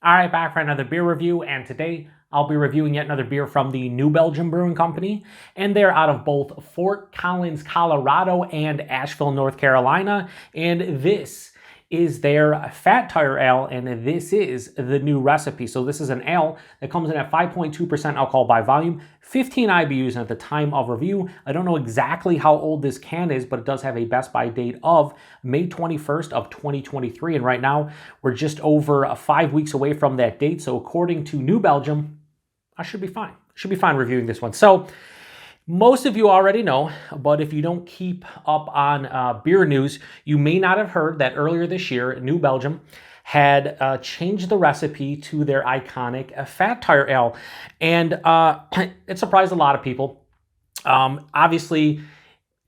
All right, back for another beer review, and today I'll be reviewing yet another beer from the new Belgium Brewing Company, and they're out of both Fort Collins, Colorado, and Asheville, North Carolina, and this is their Fat Tire Ale, and this is the new recipe. So this is an ale that comes in at 5.2% alcohol by volume, 15 IBUs, and at the time of review, I don't know exactly how old this can is, but it does have a best by date of May 21st of 2023, and right now we're just over 5 weeks away from that date. So according to New Belgium, I should be fine. Should be fine reviewing this one. So most of you already know, but if you don't keep up on beer news, you may not have heard that earlier this year, New Belgium had changed the recipe to their iconic Fat Tire Ale. And it surprised a lot of people. Obviously,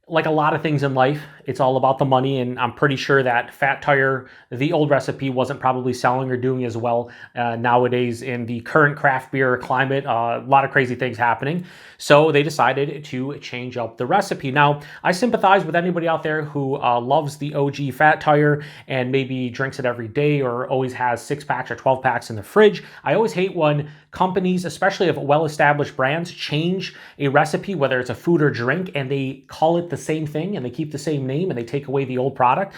like a lot of things in life, it's all about the money, and I'm pretty sure that Fat Tire, the old recipe, wasn't probably selling or doing as well nowadays in the current craft beer climate. A lot of crazy things happening. So they decided to change up the recipe. Now, I sympathize with anybody out there who loves the OG Fat Tire and maybe drinks it every day or always has 6-packs or 12-packs in the fridge. I always hate when companies, especially of well-established brands, change a recipe, whether it's a food or drink, and they call it the same thing and they keep the same name and they take away the old product.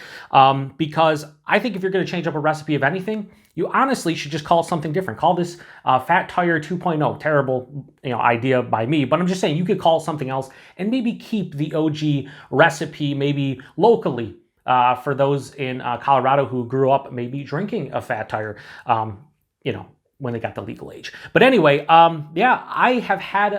Because I think if you're going to change up a recipe of anything, you honestly should just call it something different. Call this Fat Tire 2.0. Terrible, idea by me, but I'm just saying you could call it something else and maybe keep the OG recipe maybe locally for those in Colorado who grew up maybe drinking a Fat Tire. When they got the legal age. But anyway, yeah, I have had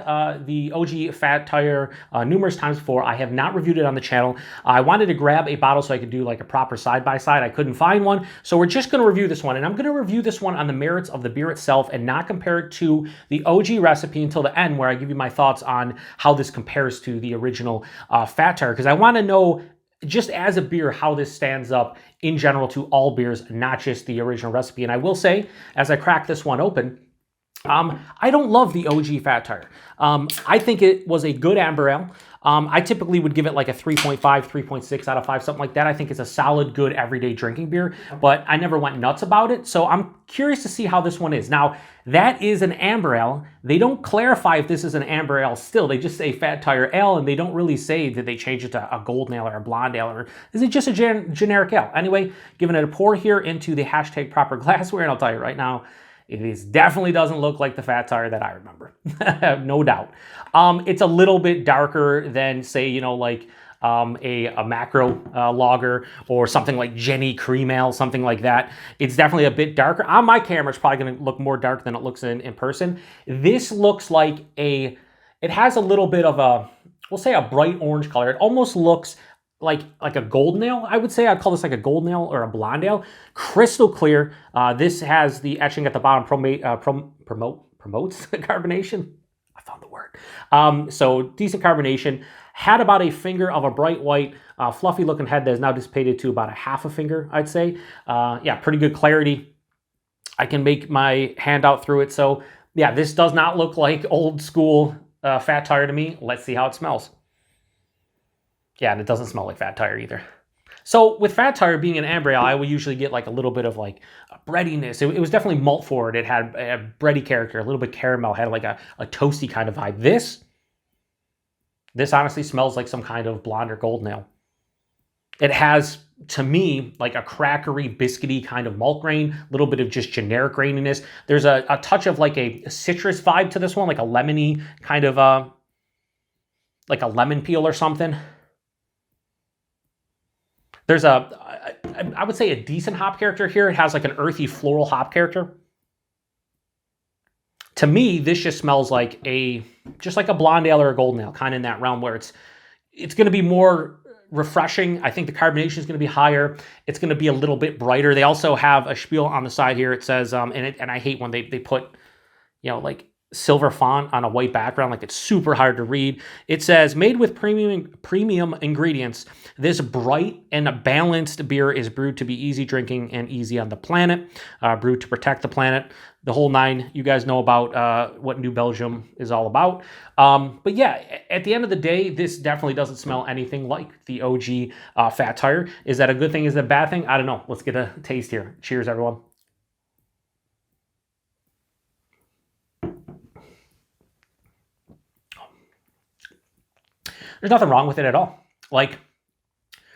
the OG Fat Tire numerous times before. I have not reviewed it on the channel. I wanted to grab a bottle so I could do like a proper side-by-side. I couldn't find one. So we're just going to review this one. And I'm going to review this one on the merits of the beer itself and not compare it to the OG recipe until the end, where I give you my thoughts on how this compares to the original Fat Tire. Because I want to know, just as a beer, how this stands up in general to all beers, not just the original recipe. And I will say, as I crack this one open, I don't love the OG Fat Tire. I think it was a good amber ale. I typically would give it like a 3.5, 3.6 out of 5, something like that. I think it's a solid, good, everyday drinking beer, but I never went nuts about it. So I'm curious to see how this one is. Now, that is an amber ale. They don't clarify if this is an amber ale still. They just say Fat Tire Ale, and they don't really say that they change it to a golden ale or a blonde ale, or is it just a generic ale? Anyway, giving it a pour here into the hashtag proper glassware, and I'll tell you right now, it definitely doesn't look like the Fat Tire that I remember, no doubt. It's a little bit darker than, say, like a macro lager or something like Jenny Cream Ale, something like that. It's definitely a bit darker. On my camera, it's probably going to look more dark than it looks in person. This looks like it has a little bit of a, we'll say a bright orange color. It almost looks like a golden ale. I would say I'd call this like a golden ale or a blonde ale. Crystal clear. This has the etching at the bottom promotes carbonation. I found the word. So decent carbonation. Had about a finger of a bright white, fluffy looking head that is now dissipated to about a half a finger, I'd say. Yeah, pretty good clarity. I can make my hand out through it. So yeah, this does not look like old school Fat Tire to me. Let's see how it smells. Yeah, and it doesn't smell like Fat Tire either. So with Fat Tire being an amber ale, I would usually get like a little bit of like a breadiness. It was definitely malt forward. It had a bready character, a little bit caramel, had like a toasty kind of vibe. This honestly smells like some kind of blonde or golden ale. It has, to me, like a crackery, biscuity kind of malt grain, a little bit of just generic graininess. There's a touch of like a citrus vibe to this one, like a lemony kind of, like a lemon peel or something. There's I would say a decent hop character here. It has like an earthy floral hop character. To me, this just smells like just like a blonde ale or a golden ale, kind of in that realm where it's going to be more refreshing. I think the carbonation is going to be higher. It's going to be a little bit brighter. They also have a spiel on the side here. It says, and I hate when they put, like silver font on a white background, like it's super hard to read. It says, made with premium ingredients, this bright and balanced beer is brewed to be easy drinking and easy on the planet, brewed to protect the planet. The whole nine. You guys know about what New Belgium is all about. But yeah, at the end of the day, this definitely doesn't smell anything like the OG Fat Tire. Is that a good thing? Is that a bad thing? I don't know. Let's get a taste here. Cheers, everyone. There's nothing wrong with it at all. Like,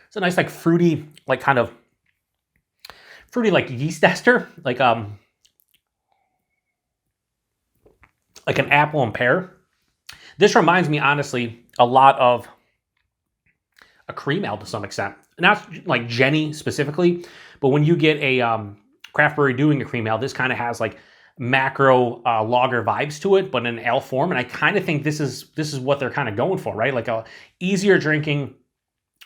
it's a nice, like, fruity, like, kind of fruity, like, yeast ester, like an apple and pear. This reminds me, honestly, a lot of a cream ale to some extent. Not like Jenny specifically, but when you get a craft brewery doing a cream ale, this kind of has like macro lager vibes to it, but in ale form. And I kind of think this is what they're kind of going for, right? Like a easier drinking,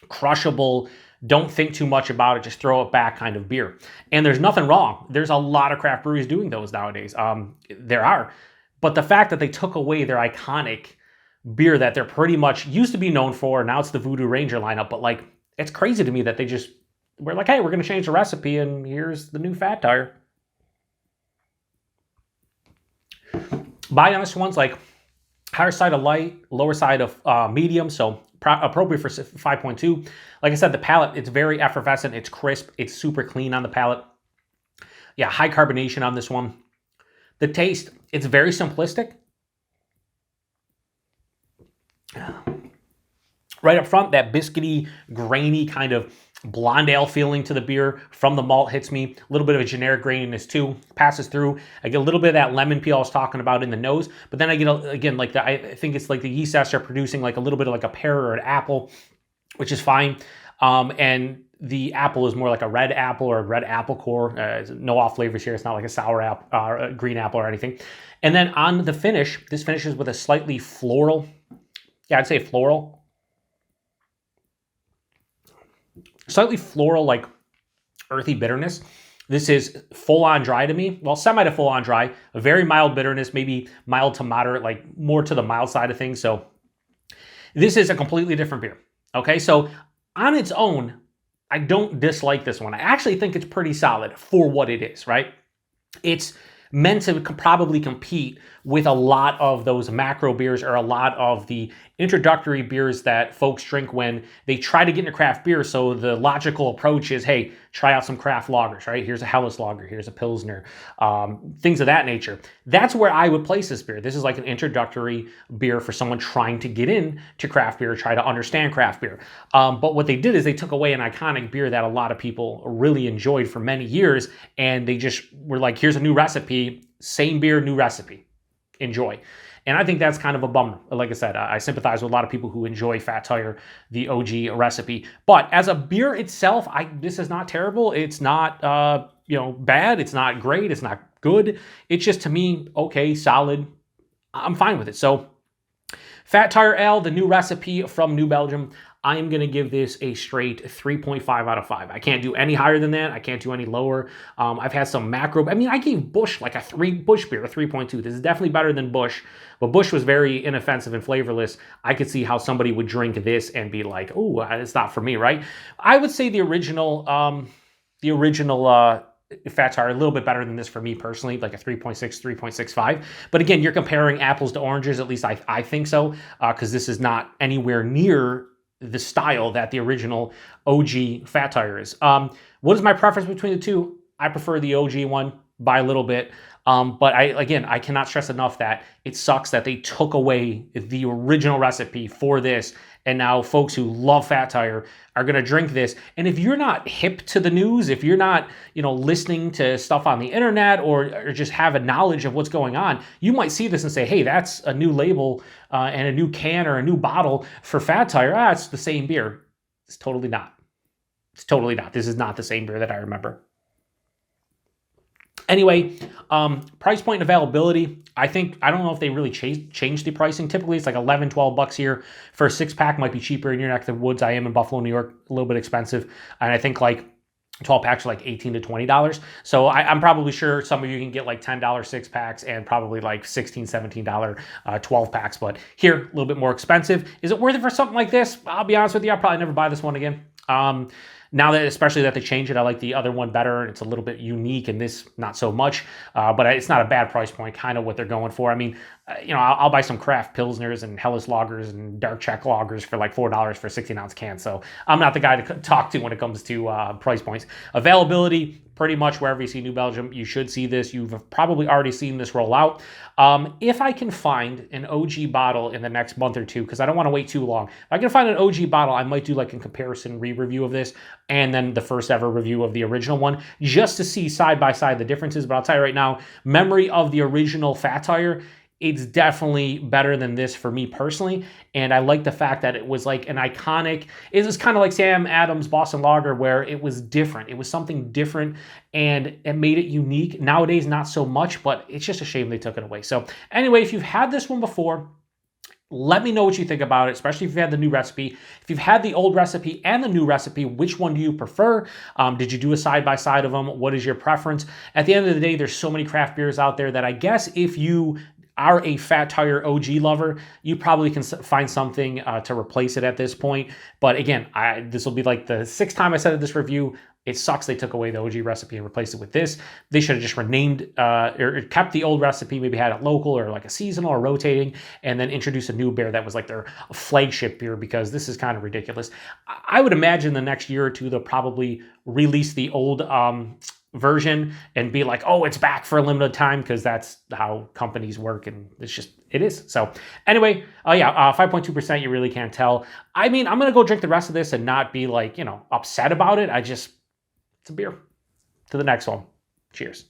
crushable, don't think too much about it, just throw it back kind of beer. And there's nothing wrong. There's a lot of craft breweries doing those nowadays. There are. But the fact that they took away their iconic beer that they're pretty much used to be known for, now it's the Voodoo Ranger lineup, but like, it's crazy to me that they just, we're like, hey, we're going to change the recipe and here's the new Fat Tire. By honest ones, like higher side of light, lower side of medium, so appropriate for 5.2. Like I said, the palate, it's very effervescent, it's crisp, it's super clean on the palate. Yeah, high carbonation on this one. The taste, it's very simplistic. Right up front, that biscuity, grainy kind of blonde ale feeling to the beer from the malt hits me. A little bit of a generic graininess too, passes through. I get a little bit of that lemon peel I was talking about in the nose, but then I get, again, like I think it's like the yeast ester producing like a little bit of like a pear or an apple, which is fine. And the apple is more like a red apple or a red apple core. No off flavors here. It's not like a sour apple, green apple or anything. And then on the finish, this finishes with a slightly floral. Yeah, I'd say floral. Slightly floral, like earthy bitterness. This is full-on dry to me. Well, semi to full-on dry. A very mild bitterness, maybe mild to moderate, like more to the mild side of things. So this is a completely different beer. Okay, so on its own, I don't dislike this one. I actually think it's pretty solid for what it is, right? It's meant to probably compete with a lot of those macro beers or a lot of the introductory beers that folks drink when they try to get into craft beer. So the logical approach is, hey, try out some craft lagers, right? Here's a Helles lager, here's a Pilsner, things of that nature. That's where I would place this beer. This is like an introductory beer for someone trying to get into craft beer, try to understand craft beer. But what they did is they took away an iconic beer that a lot of people really enjoyed for many years, and they just were like, here's a new recipe, same beer, new recipe. Enjoy. And I think that's kind of a bummer. Like I said, I sympathize with a lot of people who enjoy Fat Tire, the OG recipe. But as a beer itself, this is not terrible. It's not bad. It's not great. It's not good. It's just, to me, okay, solid. I'm fine with it. So Fat Tire Ale, the new recipe from New Belgium, I am going to give this a straight 3.5 out of 5. I can't do any higher than that. I can't do any lower. I've had some macro. I mean, I gave Busch like Busch beer, a 3.2. This is definitely better than Busch, but Busch was very inoffensive and flavorless. I could see how somebody would drink this and be like, oh, it's not for me, right? I would say the original Fat Tire a little bit better than this for me personally, like a 3.6, 3.65. But again, you're comparing apples to oranges. At least I think so, because this is not anywhere near the style that the original OG Fat Tire is. What is my preference between the two? I prefer the OG one by a little bit. But I cannot stress enough that it sucks that they took away the original recipe for this. And now folks who love Fat Tire are going to drink this. And if you're not hip to the news, if you're not, listening to stuff on the internet or just have a knowledge of what's going on, you might see this and say, hey, that's a new label and a new can or a new bottle for Fat Tire. It's the same beer. It's totally not. It's totally not. This is not the same beer that I remember. Anyway, price point and availability. I don't know if they really changed the pricing. Typically, it's like $11, $12 here for a 6-pack. Might be cheaper in your neck of the woods. I am in Buffalo, New York, a little bit expensive. And I think like 12 packs are like $18 to $20. So I'm probably sure some of you can get like $10 6-packs and probably like $16, $17 12 packs. But here, a little bit more expensive. Is it worth it for something like this? I'll be honest with you, I'll probably never buy this one again. Now that, especially that they changed it, I like the other one better. It's a little bit unique and this not so much, but it's not a bad price point, kind of what they're going for. I mean, I'll buy some craft Pilsners and Helles lagers and dark Czech lagers for like $4 for a 16-ounce can. So I'm not the guy to talk to when it comes to price points. Availability, pretty much wherever you see New Belgium, you should see this. You've probably already seen this roll out. If I can find an OG bottle in the next month or two, because I don't want to wait too long, if I can find an OG bottle, I might do like a comparison re-review of this and then the first ever review of the original one, just to see side by side the differences. But I'll tell you right now, memory of the original Fat Tire, it's definitely better than this for me personally. And I like the fact that it was like an iconic, it was kind of like Sam Adams Boston Lager, where it was different. It was something different and it made it unique. Nowadays, not so much, but it's just a shame they took it away. So anyway, if you've had this one before, let me know what you think about it, especially if you've had the new recipe. If you've had the old recipe and the new recipe, which one do you prefer? Did you do a side-by-side of them? What is your preference? At the end of the day, there's so many craft beers out there that I guess if you are a Fat Tire OG lover, you probably can find something to replace it at this point. But again, this will be like the 6th time I said in this review. It sucks they took away the OG recipe and replaced it with this. They should have just renamed or kept the old recipe, maybe had it local or like a seasonal or rotating, and then introduce a new beer that was like their flagship beer, because this is kind of ridiculous. I would imagine the next year or two they'll probably release the old version and be like, oh, it's back for a limited time, because that's how companies work, and it is. So anyway, 5.2%, you really can't tell. I mean, I'm gonna go drink the rest of this and not be like, upset about it. It's a beer. To the next one. Cheers.